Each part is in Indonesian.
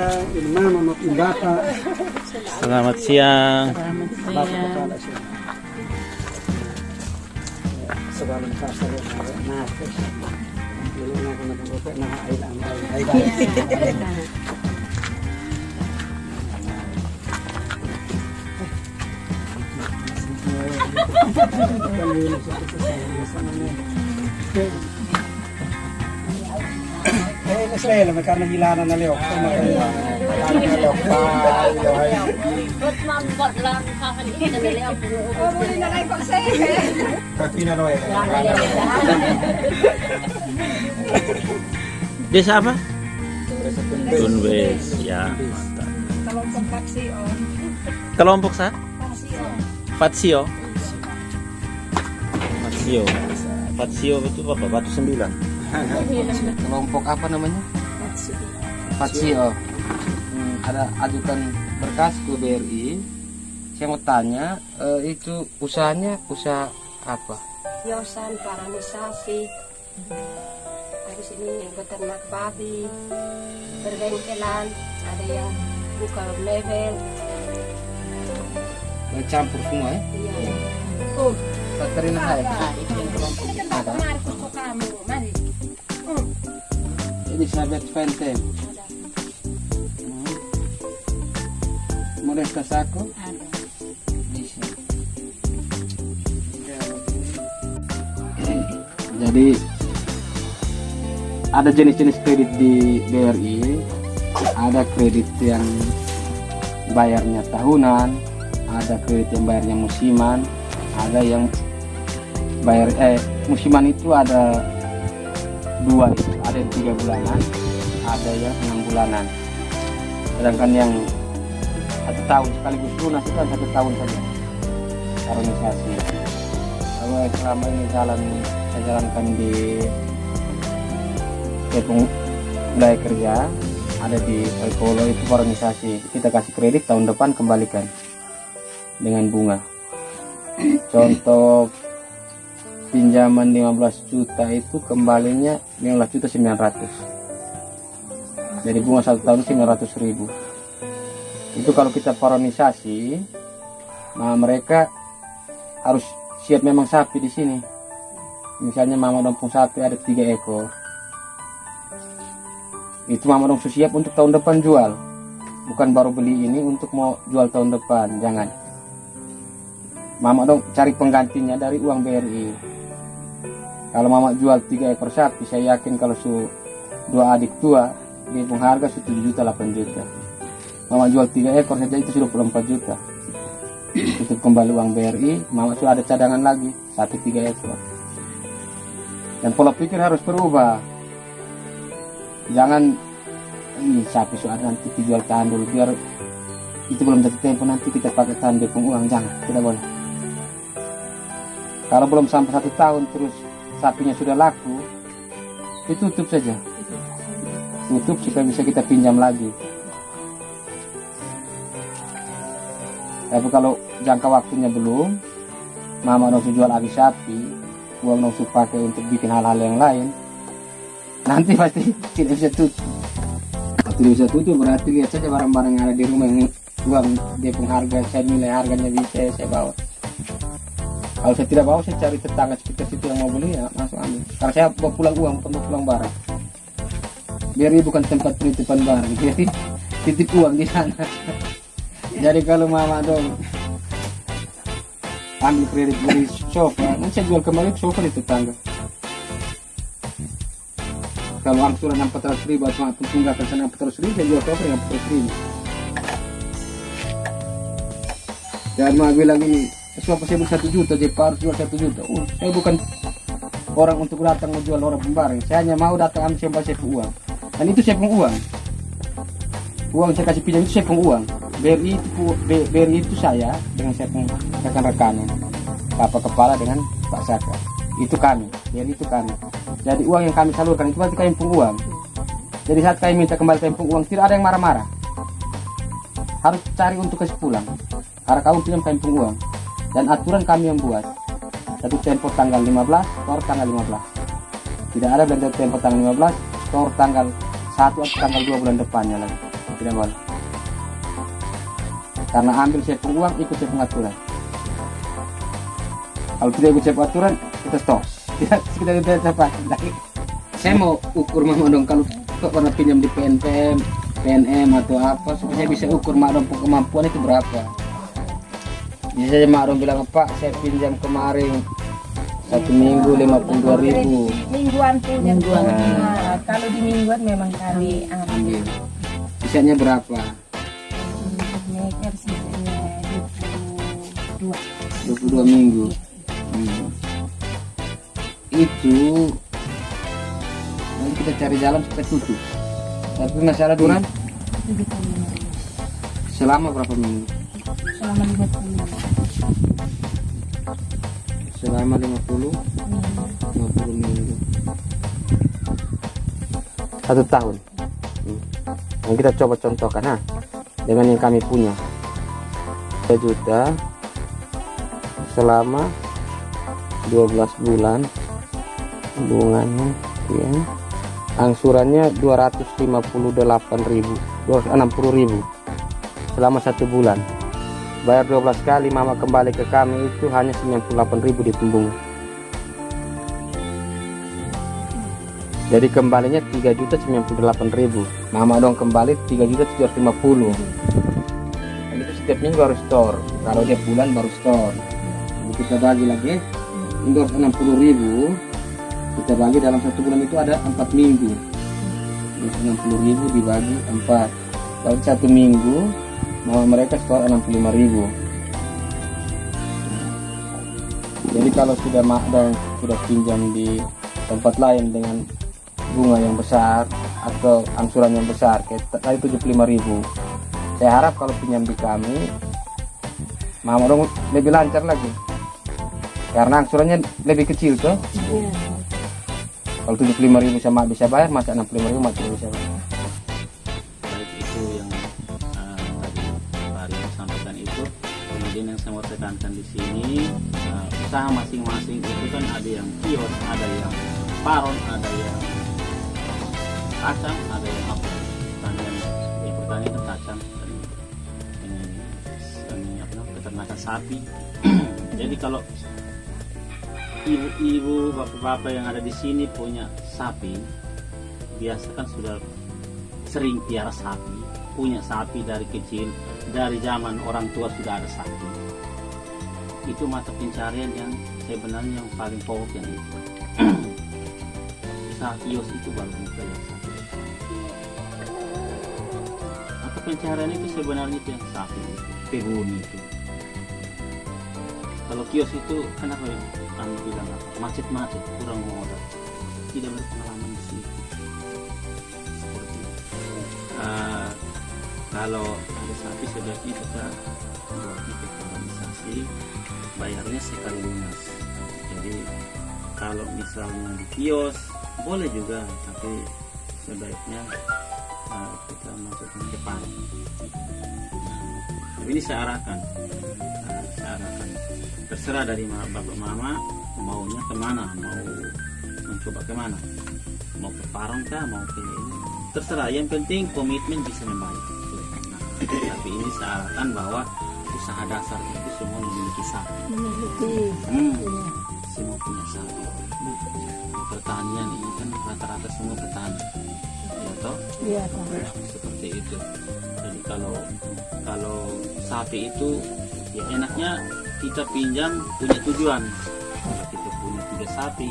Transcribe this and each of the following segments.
siang, Imam, Mbaka. Selamat siang. Sebelum kasar nafas. Dulu aku nak nah ailan. Saya lah karena hilangan na leo. Desa apa? Tunbes. Ya, mantap. Kelompok Patsio. Kelompok sa? Patsio. Patsio. Patsio itu apa? Batu 9. Kelompok apa namanya? Patsio. Ada ajukan berkas ke BRI. Saya mau tanya, itu usahanya usaha apa? Yosan, paranisasi. Habis ini beternak babi, berbengkelan, ada yang buka level. Campur semua ya? Iya. Katerina hai. Ada. Markus kok kamu, mari. Elizabeth Fente. Modesta Sako. Jadi ada jenis-jenis kredit di BRI. Ada kredit yang bayarnya tahunan, ada kredit yang bayarnya musiman, ada yang bayar musiman itu ada dua, itu ada yang 3 bulanan, ada yang 6 bulanan. Sedangkan yang 1 tahun sekaligus lunas itu kan 1 tahun saja organisasi. Kalau selama ini saya jalankan di Depok Wilayah Kerja, ada di Polo itu organisasi. Kita kasih kredit tahun depan kembalikan dengan bunga. Contoh pinjaman 15 juta itu kembalinya 15.900.000. Jadi bunga 1 tahun 900.000. Itu kalau kita paronisasi, nah mereka harus siap memang sapi di sini. Misalnya Mama Dompung sapi ada 3 ekor. Itu Mama Dong siap untuk tahun depan jual. Bukan baru beli ini untuk mau jual tahun depan, jangan. Mama Dong cari penggantinya dari uang BRI. Kalau Mama jual 3 ekor sapi, saya yakin kalau 2 adik tua dia harga 7 juta 8 juta. Mama jual 3 ekor saja itu sudah 24 juta. Untuk kembali uang BRI, Mama sudah ada cadangan lagi, sapi 3 ekor. Dan pola pikir harus berubah. Jangan ini sapi sudah nanti dijual tahan dulu biar itu belum jatuh tempo nanti kita pakai tahan Depung uang, jangan, tidak boleh. Kalau belum sampai 1 tahun terus sapinya sudah laku, ditutup saja. Tutup supaya bisa kita pinjam lagi. Tapi kalau jangka waktunya belum, Mama Dong jual habis sapi, uang Dong pakai untuk bikin hal-hal yang lain, nanti pasti tidak bisa tutup. Kalau tidak bisa tutup berarti lihat saja barang-barang yang ada di rumah yang uang dia harga, saya nilai harganya bisa saya bawa. Kalau saya tidak bawa, saya cari tetangga sekitar situ yang mau beli, ya langsung ambil. Karena saya bawa pulang uang, bukan bawa pulang barang. Biar ini bukan tempat penitipan barang, jadi titip uang di sana. Jadi kalau Mama Dong ambil kredit beli sofa, nanti saya jual kembali sofa di tetangga. Kalau angsuran 400.000 atau tunggakan sana 400.000, saya jual sofa yang 400.000. Dan Mama bilang ini, sofa saya beli 1 juta, dia harus jual 1 juta. Saya bukan orang untuk datang menjual orang pembarang. Saya hanya mau datang ambil sofa saya uang. Dan itu saya pun uang. Uang saya kasih pinjam itu saya pun uang. BRI itu saya dengan saya pun rekan-rekannya. Bapak Kepala dengan Pak Saka. Itu kami. BRI itu kami. Jadi uang yang kami salurkan itu berarti kami pun uang. Jadi saat kami minta kembali kami pun uang, tidak ada yang marah-marah. Harus cari untuk kasih pulang. Karena kamu pinjam kami pun uang. Dan aturan kami yang buat. Satu tempo tanggal 15, store tanggal 15. Tidak ada belanja tempo tanggal 15, store tanggal 1 atau tanggal 2 bulan depannya lagi. tidak boleh. Karena ambil saya pun uang, ikut saya pengaturan. Kalau tidak ikut saya pengaturan, kita stop. Kita cepat lagi. Saya mau ukur mama dong, kalau kok pernah pinjam di PNM atau apa, supaya saya bisa ukur mak dong kemampuan itu berapa. Bisa saja mak dong bilang, Pak saya pinjam kemarin 1 minggu 52.000. Mingguan punya. Nah. Kalau di mingguan memang kali ambil. Bisanya berapa? Meter sisanya 22 minggu. Itu nanti kita cari jalan supaya tutup. Tapi masalah duran 22. selama berapa minggu? Selama 50. Selama 50 minggu. 1 tahun. Yang kita coba contohkan dengan yang kami punya. 3 juta selama 12 bulan. Bunganya ya. Angsurannya 258.000, 260.000 selama 1 bulan. Bayar 12 kali, mama kembali ke kami itu hanya 98.000 di pembunga. Jadi kembalinya 3.098.000. Mama dong kembali 3.750. Dan itu setiap minggu harus store. Kalau dia bulan baru store. Jadi kita bagi lagi, untuk 60.000 kita bagi dalam 1 bulan itu ada 4 minggu. 60.000 dibagi 4. Kalau 1 minggu mau mereka store 65.000. Jadi kalau sudah dan sudah pinjam di tempat lain dengan bunga yang besar atau angsuran yang besar kayak tadi 75.000, saya harap kalau pinjam di kami mama dong lebih lancar lagi karena angsurannya lebih kecil tuh. Kalau 75.000 sama bisa bayar, masa 65.000 masih bisa bayar. Baik, itu yang tadi Pak Aryo sampaikan itu. Kemudian yang saya mau tekankan di sini, usaha masing-masing itu kan ada yang kios, ada yang paron, ada yang kacang, ada yang apa? Pertanian kan kacang, dan ini apa? Peternakan sapi. Jadi kalau ibu-ibu, bapak-bapak yang ada di sini punya sapi, biasa kan sudah sering piara sapi, punya sapi dari kecil, dari zaman orang tua sudah ada sapi. Itu mata pencarian yang sebenarnya yang paling pokok yang itu. Usaha kios itu baru buka yang sapi. Mata pencarian itu sebenarnya itu yang sapi, penghuni itu. Kalau kios itu kenapa kami bilang macet-macet, kurang modal, tidak berpengalaman di sini. Seperti kalau ada sapi sebaiknya kita buat ikut organisasi, bayarnya sekali lunas. Jadi kalau misalnya di kios boleh juga, tapi sebaiknya kita masukkan ke paron. Ini saya arahkan. Terserah dari bapak mama maunya kemana, mau mencoba kemana, mau ke paron kah, mau ke ini, terserah. Yang penting komitmen bisa membayar. Nah, tapi ini saya arahkan bahwa usaha dasar itu semua memiliki sapi. Semua punya sapi. Pertanian ini kan rata-rata semua petani, ya toh? Iya, Seperti itu. Jadi kalau sapi itu ya enaknya kita pinjam punya tujuan. Kalau kita punya 3 sapi,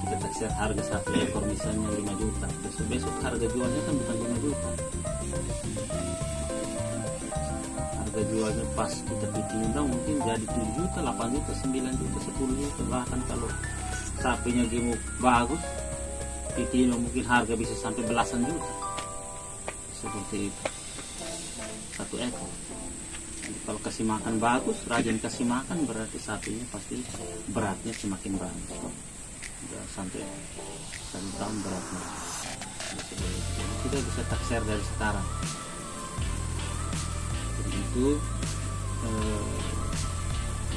kita taksir harga 1 ekor misalnya 5 juta. Besok harga jualnya kan bukan 5 juta. Harga jualnya pas kita pinjam mungkin jadi 7 juta, 8 juta, 9 juta, 10 juta. Bahkan kalau sapinya gemuk bagus, pitino mungkin harga bisa sampai belasan juta. Seperti itu. 1 ekor. Kalau kasih makan bagus, rajin kasih makan, berarti sapinya pasti beratnya semakin bagus. Udah sampai 1 tahun beratnya. Kita bisa taksir dari sekarang. Jadi itu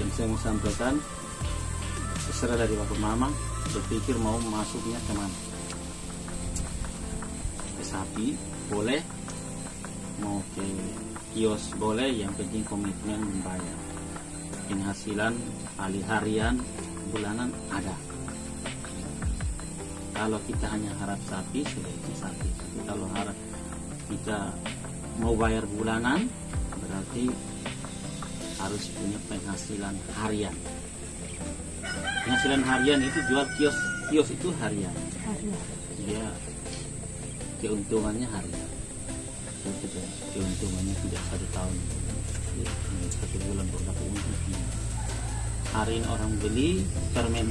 yang saya mau sampaikan. Terserah dari bapak mama berpikir mau masuknya kemana. Ke sapi boleh, mau ke kios boleh, yang penting komitmen membayar. Penghasilan harian bulanan ada. Kalau kita hanya harap sapi, sudah itu sapi. Tapi kalau harap kita mau bayar bulanan, berarti harus punya penghasilan harian. Penghasilan harian itu jual kios itu harian. Dia keuntungannya harian. Keuntungannya tidak 1 tahun. Jadi, 1 bulan baru dapat untung. Hari ini orang beli permen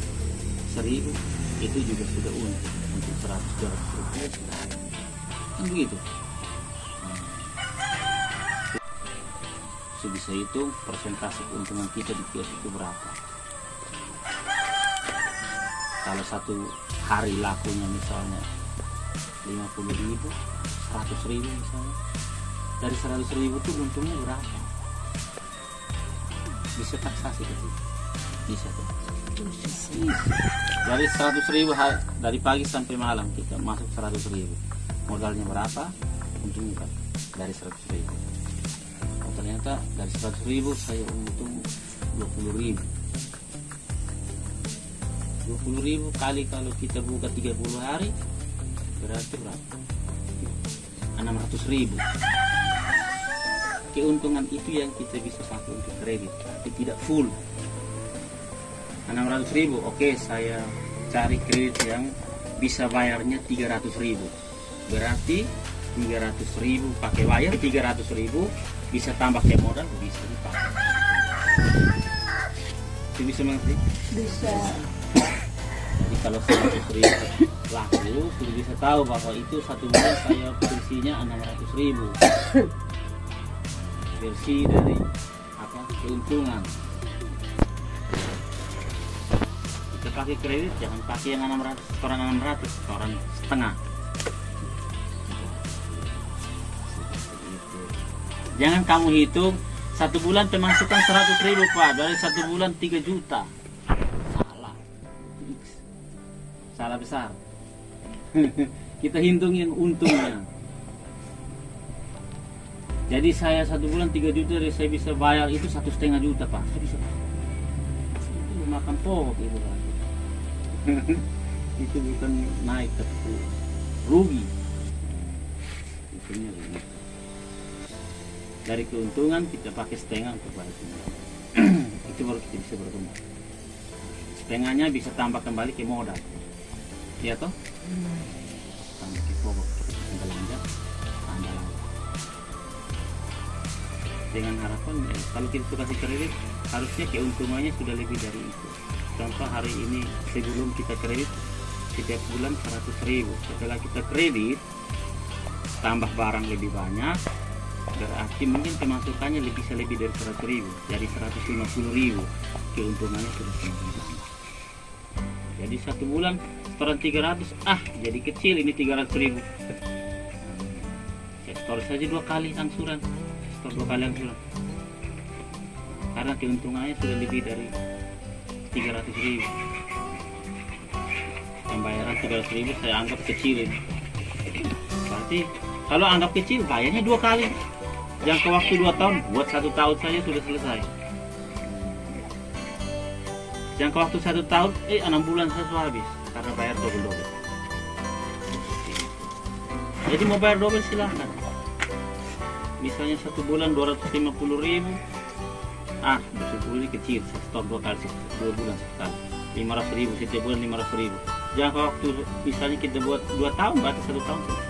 1.000, itu juga sudah untung. Untuk 100-200 rupiah sudah ada. Kan begitu. Bisa hitung persentase keuntungan kita di kios itu berapa. Kalau 1 hari lakunya misalnya 50.000, 100.000 misalnya, dari 100.000 itu untungnya berapa? Bisa taksasi ke situ? Bisa tuh. Dari 100.000 dari pagi sampai malam kita masuk 100.000, modalnya berapa? Untungnya kan dari 100.000. Ternyata dari 100.000 saya untung 20.000. 20.000 kali kalau kita buka 30 hari berarti berapa? 600.000. Keuntungan itu yang kita bisa pakai untuk kredit, tapi tidak full. 600.000, oke, saya cari kredit yang bisa bayarnya 300.000. Berarti 300.000 pakai bayar 300.000, bisa tambah ke modal, bisa dipakai. Itu bisa mengerti? Bisa. Jadi kalau 100.000 laku, sudah bisa tahu bahwa itu 1 bulan saya posisinya 600.000. Versi dari keuntungan. Kita pakai kredit, jangan pakai yang 600, orang setengah. Jangan kamu hitung 1 bulan pemasukan 100.000 Pak, dari 1 bulan 3 juta. Salah besar. Kita hitungin untungnya. Jadi saya 1 bulan 3 juta, dari saya bisa bayar itu 1,5 juta Pak. Saya bisa. Itu makan pokok itu Pak. Itu bukan naik, tapi rugi. Itunya rugi. Dari keuntungan kita pakai setengah untuk bayar modal. Itu baru kita bisa berkembang. Setengahnya bisa tambah kembali ke modal. Iya toh? Tambah ke pokok, kita belanja, tambah lagi. Dengan harapan kalau kita sudah kasih kredit, harusnya keuntungannya sudah lebih dari itu. Contoh hari ini sebelum kita kredit setiap bulan 100.000. Setelah kita kredit tambah barang lebih banyak, berarti mungkin pemasukannya bisa lebih dari 100.000, dari 150.000, keuntungannya sudah semakin banyak. Jadi 1 bulan setoran 300, jadi kecil ini 300.000. Saya setor saja 2 kali angsuran, karena keuntungannya sudah lebih dari 300.000. Pembayaran 300.000 saya anggap kecil ini. Berarti kalau anggap kecil, bayarnya 2 kali. Jangka waktu 2 tahun, buat 1 tahun saja sudah selesai. Jangka waktu 1 tahun, 6 bulan saya sudah habis. Karena bayar double. Jadi mau bayar double silahkan. Misalnya 1 bulan 250.000. Bersyukur ini kecil, saya stop 2 kali, 2 bulan sekali. 500.000, setiap bulan 500.000. Jangka waktu misalnya kita buat 2 tahun, berarti 1 tahun selesai.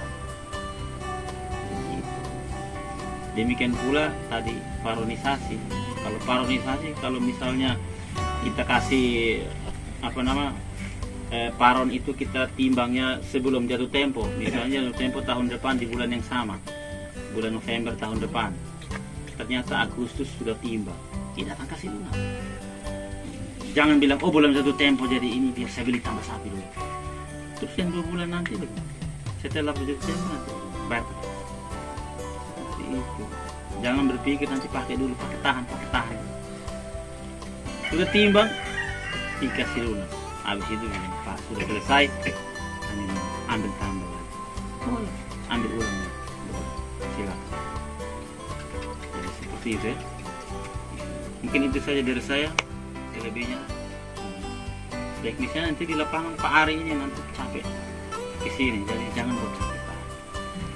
Demikian pula tadi paronisasi. Kalau misalnya kita kasih paron itu kita timbangnya sebelum jatuh tempo. Misalnya jatuh tempo tahun depan di bulan yang sama, bulan November tahun depan. Ternyata Agustus sudah timbang, tidak akan kasih lunas. Jangan bilang bulan jatuh tempo jadi ini biar saya beli tambah sapi dulu. Terus yang 2 bulan nanti dulu, setelah jatuh tempo nanti bayar. Itu. Jangan berpikir nanti pakai dulu, pakai tahan. Sudah timbang, dikasih lunas. Habis itu pas sudah selesai, ambil tambah lagi. Ambil ulang lagi. Silakan. seperti itu ya. Mungkin itu saja dari saya. Selebihnya teknisnya nanti di lapangan Pak Ari ini nanti capek ke sini, jadi jangan buat capek Pak.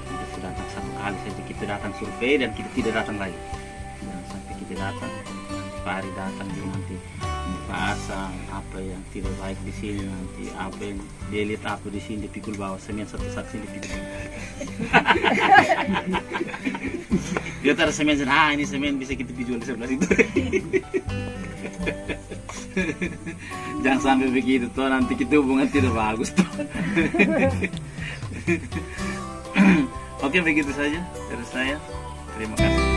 Kita sudah datang satu kali saja, kita datang survei dan kita tidak datang lagi. Jangan sampai kita datang, nanti Pak Ari datang dia nanti bahasa apa yang tidak baik di sini, nanti apa yang dia lihat apa di sini dipikul bawah, semen satu saksi dipikul bawah. Dia taruh semen, ini semen bisa kita dijual di sebelah situ. Jangan sampai begitu toh, nanti kita hubungan tidak bagus toh. Oke, begitu saja dari saya. Terima kasih.